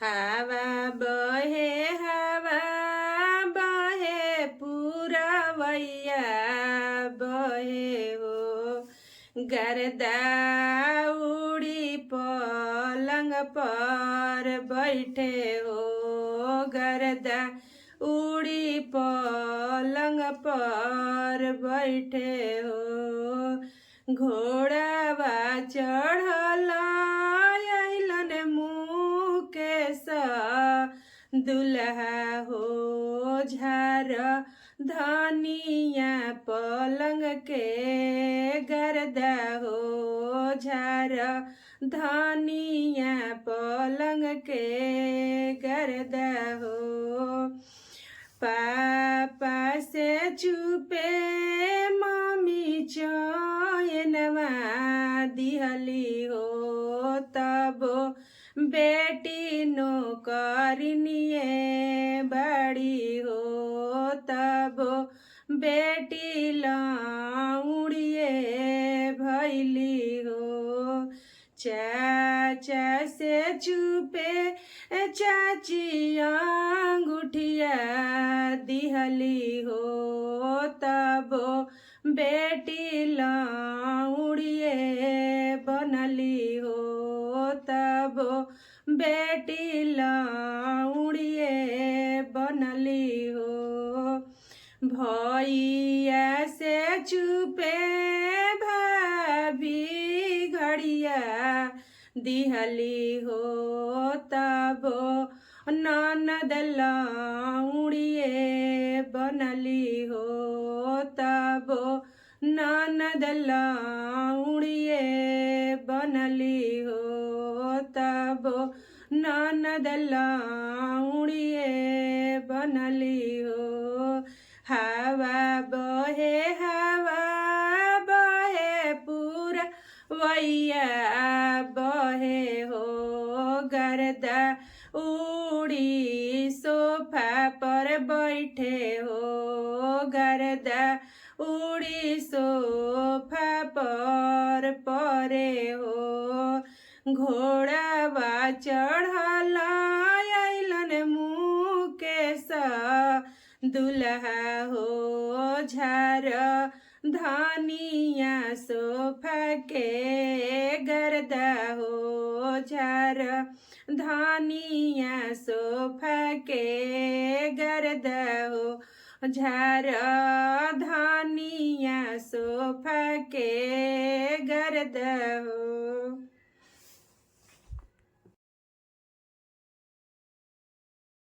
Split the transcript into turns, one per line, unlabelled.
हवा बहे पुरवैया बहे हो गर्दा उड़ी पलंग पर बैठे हो गर्दा उड़ी पलंग पर बैठे हो घोड़ावा चढ़ल अइलन मुकेश दुल्हा हो झार धनिया पलंग के गर्दा हो झार धनिया पलंग के गर्दा हो पापा से चुपे मम्मी चैनवा दिहली हो तब बेटी नौकरिनिए बड़ी हो तब बेटी लाउड़िए भैली हो चाचा से चुपे चाची अंगूठिया दिहली हो तब बेटी लाउड़िए बनली हो तब बेटी लाउड़िए बनली हो भैया से चुपे भाभी घड़िया दिहली हो तब ननद लाउड़िए बनली हो तब ननद लाउड़िए बनली हो तब ननद लाउड़िए बनली हो हवा बहे पुरवैया बहे हो गर्दा उड़ी सोफा पर बैठे हो गर्दा उड़ी सोफा पर परे हो घोड़ावा चढ़ल अइलन मुकेश दुल्हा हो झार धनिया सोफा के गर्दा हो झार धनिया सोफा के गर्दा हो झार धनिया सोफा के गर्दा हो।